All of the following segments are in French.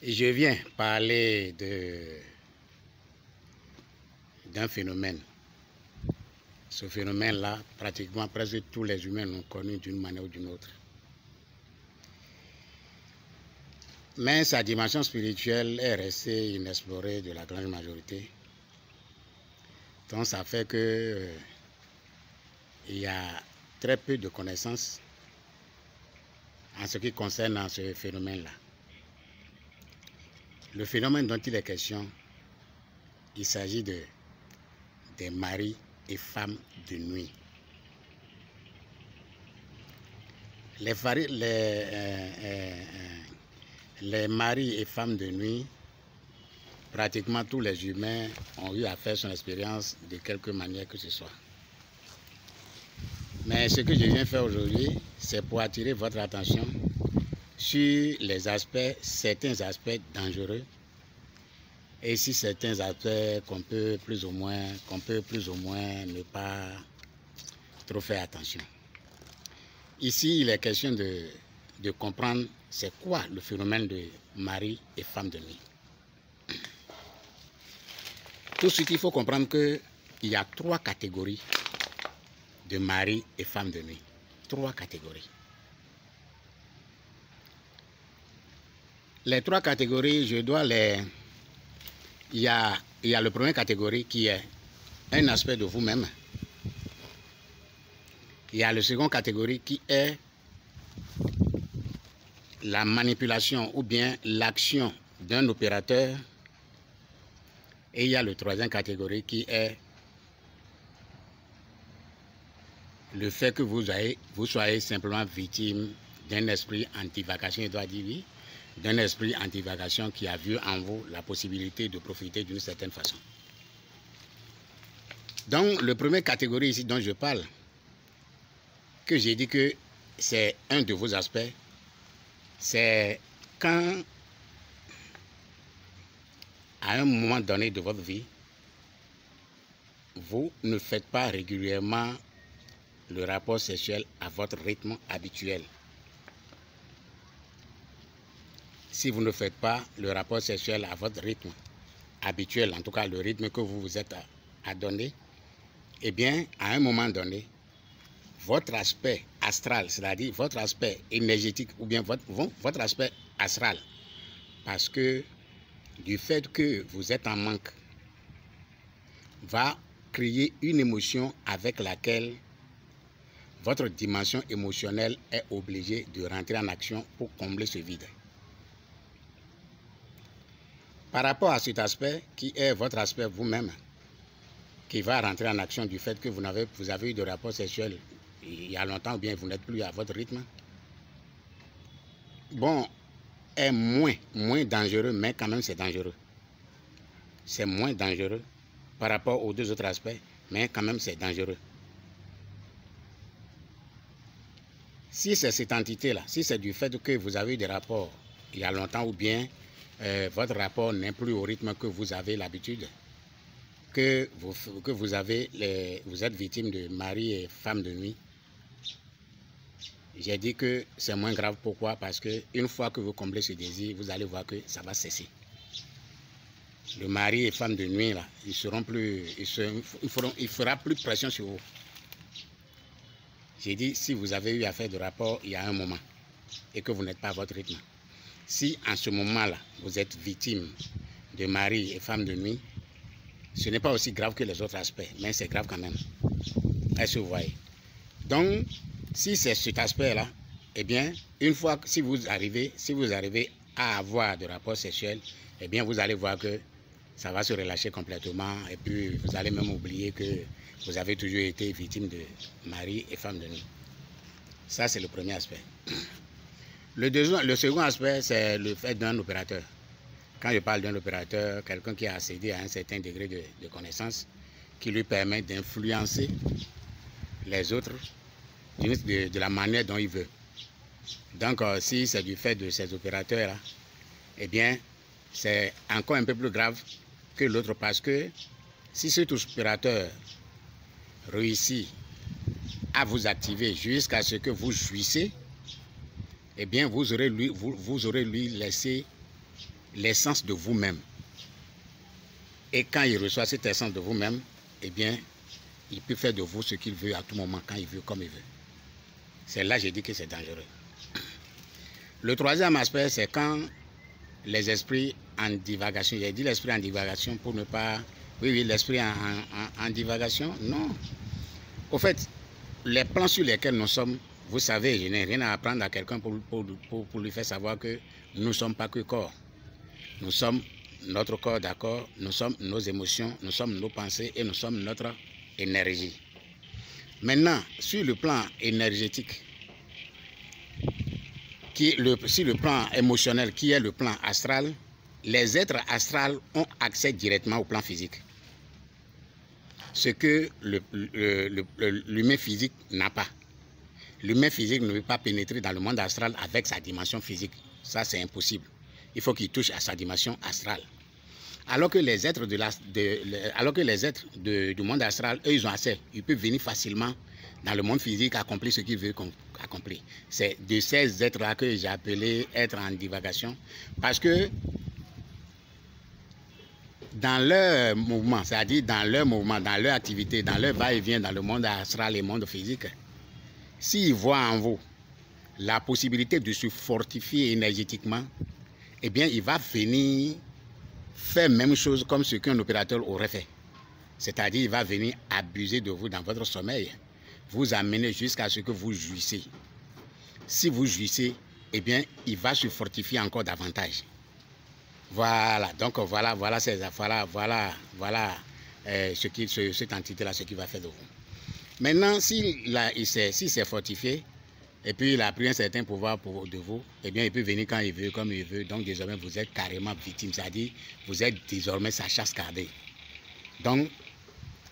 Je viens parler d'un phénomène. Ce phénomène-là, pratiquement presque tous les humains l'ont connu d'une manière ou d'une autre. Mais sa dimension spirituelle est restée inexplorée de la grande majorité. Donc ça fait que il y a très peu de connaissances en ce qui concerne ce phénomène-là. Le phénomène dont il est question, il s'agit des maris et femmes de nuit. Les maris et femmes de nuit, pratiquement tous les humains ont eu à faire son expérience de quelque manière que ce soit. Mais ce que je viens faire aujourd'hui, c'est pour attirer votre attention sur les aspects, certains aspects dangereux et sur certains aspects qu'on peut plus ou moins ne pas trop faire attention. Ici, il est question de comprendre c'est quoi le phénomène de mari et femme de nuit. Tout ce qu'il faut comprendre qu'il y a 3 catégories de mari et femme de nuit. 3 catégories. Les 3 catégories, je dois les... Il y a la première catégorie qui est un aspect de vous-même. Il y a la seconde catégorie qui est la manipulation ou bien l'action d'un opérateur. Et il y a la troisième catégorie qui est le fait que vous soyez simplement victime d'un esprit anti-vacation, je dois dire oui, d'un esprit anti-vacation qui a vu en vous la possibilité de profiter d'une certaine façon. Donc, la première catégorie ici dont je parle, que j'ai dit que c'est un de vos aspects, c'est quand, à un moment donné de votre vie, vous ne faites pas régulièrement le rapport sexuel à votre rythme habituel. Si vous ne faites pas le rapport sexuel à votre rythme habituel, en tout cas le rythme que vous vous êtes à donner, eh bien, à un moment donné, votre aspect astral, c'est-à-dire votre aspect énergétique ou bien votre aspect astral, parce que du fait que vous êtes en manque, va créer une émotion avec laquelle votre dimension émotionnelle est obligée de rentrer en action pour combler ce vide. Par rapport à cet aspect qui est votre aspect vous-même, qui va rentrer en action du fait que vous avez eu de rapports sexuels il y a longtemps ou bien vous n'êtes plus à votre rythme, bon, est moins dangereux, mais quand même c'est dangereux. C'est moins dangereux par rapport aux 2 autres aspects, mais quand même c'est dangereux. Si c'est cette entité-là, si c'est du fait que vous avez eu des rapports il y a longtemps ou bien votre rapport n'est plus au rythme que vous avez l'habitude, que vous êtes victime de mari et femme de nuit, j'ai dit que c'est moins grave. Pourquoi? Parce qu'une fois que vous comblez ce désir, vous allez voir que ça va cesser. Le mari et femme de nuit, là, il fera plus pression sur vous. J'ai dit, si vous avez eu à faire de rapport il y a un moment et que vous n'êtes pas à votre rythme, si en ce moment-là, vous êtes victime de mari et femme de nuit, ce n'est pas aussi grave que les autres aspects, mais c'est grave quand même. Est-ce que vous voyez? Donc, si c'est cet aspect-là, eh bien, une fois que si vous arrivez à avoir des rapports sexuels, eh bien, vous allez voir que ça va se relâcher complètement et puis vous allez même oublier que vous avez toujours été victime de mari et femme de nuit. Ça, c'est le premier aspect. Le second aspect, c'est le fait d'un opérateur. Quand je parle d'un opérateur, quelqu'un qui a accédé à un certain degré de connaissance qui lui permet d'influencer les autres de la manière dont il veut. Donc, si c'est du fait de ces opérateurs-là, eh bien, c'est encore un peu plus grave que l'autre parce que si cet opérateur réussit à vous activer jusqu'à ce que vous jouissez, eh bien, vous aurez lui laissé l'essence de vous-même. Et quand il reçoit cette essence de vous-même, eh bien, il peut faire de vous ce qu'il veut à tout moment, quand il veut, comme il veut. C'est là que j'ai dit que c'est dangereux. Le troisième aspect, c'est quand les esprits en divagation. J'ai dit l'esprit en divagation pour ne pas... Oui, l'esprit en divagation, non. Au fait, les plans sur lesquels nous sommes, vous savez, je n'ai rien à apprendre à quelqu'un pour lui faire savoir que nous ne sommes pas que corps. Nous sommes notre corps, d'accord, nous sommes nos émotions, nous sommes nos pensées et nous sommes notre énergie. Maintenant, sur le plan énergétique, sur le plan émotionnel, qui est le plan astral, les êtres astrales ont accès directement au plan physique. Ce que l'humain physique n'a pas. L'humain physique ne peut pas pénétrer dans le monde astral avec sa dimension physique. Ça, c'est impossible. Il faut qu'il touche à sa dimension astrale. Alors que les êtres, du monde astral, eux, ils ont accès. Ils peuvent venir facilement dans le monde physique, accomplir ce qu'ils veulent accomplir. C'est de ces êtres-là que j'ai appelé êtres en divagation. Parce que dans leur mouvement, c'est-à-dire dans leur mouvement, dans leur activité, dans leur va-et-vient dans le monde astral et le monde physique, s'ils voient en vous la possibilité de se fortifier énergétiquement, eh bien, il va venir faire la même chose comme ce qu'un opérateur aurait fait. C'est-à-dire, il va venir abuser de vous dans votre sommeil, vous amener jusqu'à ce que vous jouissez. Si vous jouissez, eh bien, il va se fortifier encore davantage. Voilà, donc voilà cette entité-là, ce qu'il va faire de vous. Maintenant, s'il s'est fortifié, et puis il a pris un certain pouvoir de vous, eh bien, il peut venir quand il veut, comme il veut. Donc, désormais, vous êtes carrément victime, c'est-à-dire, vous êtes désormais sa chasse gardée. Donc,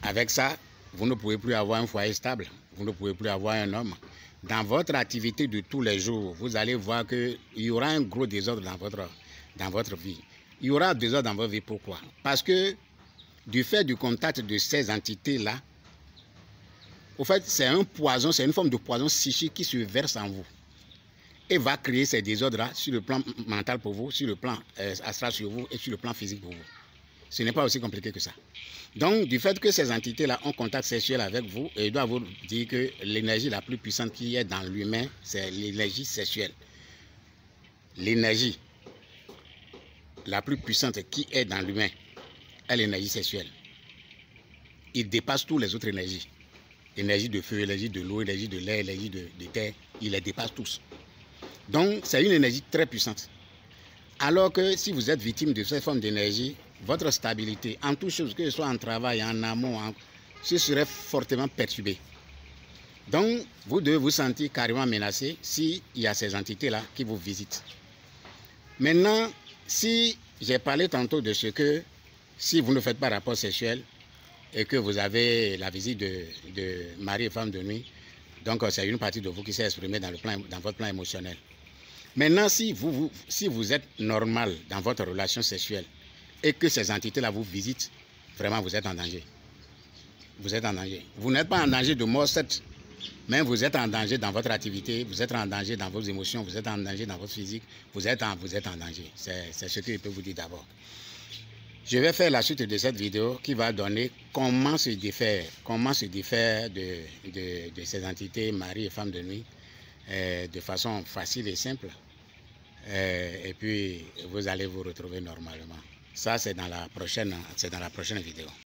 avec ça, vous ne pouvez plus avoir un foyer stable, vous ne pouvez plus avoir un homme. Dans votre activité de tous les jours, vous allez voir qu'il y aura un gros désordre dans votre vie. Il y aura désordre dans votre vie, pourquoi? Parce que du fait du contact de ces entités-là, au fait, c'est un poison, c'est une forme de poison psychique qui se verse en vous et va créer ces désordres-là sur le plan mental pour vous, sur le plan astral sur vous et sur le plan physique pour vous. Ce n'est pas aussi compliqué que ça. Donc, du fait que ces entités-là ont contact sexuel avec vous, et je dois vous dire que l'énergie la plus puissante qui est dans l'humain, c'est l'énergie sexuelle. L'énergie la plus puissante qui est dans l'humain est l'énergie sexuelle. Il dépasse toutes les autres énergies. Énergie de feu, énergie de l'eau, énergie de l'air, énergie de terre, il les dépasse tous. Donc, c'est une énergie très puissante. Alors que si vous êtes victime de cette forme d'énergie, votre stabilité, en toute chose, que ce soit en travail, en amont, ce serait fortement perturbé. Donc, vous devez vous sentir carrément menacé s'il y a ces entités-là qui vous visitent. Maintenant, si j'ai parlé tantôt de ce que, si vous ne faites pas rapport sexuel, et que vous avez la visite de mari et femme de nuit, donc c'est une partie de vous qui s'est exprimée dans votre plan émotionnel. Maintenant, si vous êtes normal dans votre relation sexuelle et que ces entités-là vous visitent, vraiment vous êtes en danger. Vous êtes en danger. Vous n'êtes pas en danger de mort, certes, mais vous êtes en danger dans votre activité, vous êtes en danger dans vos émotions, vous êtes en danger dans votre physique, vous êtes en danger. C'est ce que je peux vous dire d'abord. Je vais faire la suite de cette vidéo qui va donner comment se défaire de ces entités, mari et femme de nuit, de façon facile et simple. Et puis, vous allez vous retrouver normalement. Ça, c'est dans la prochaine vidéo.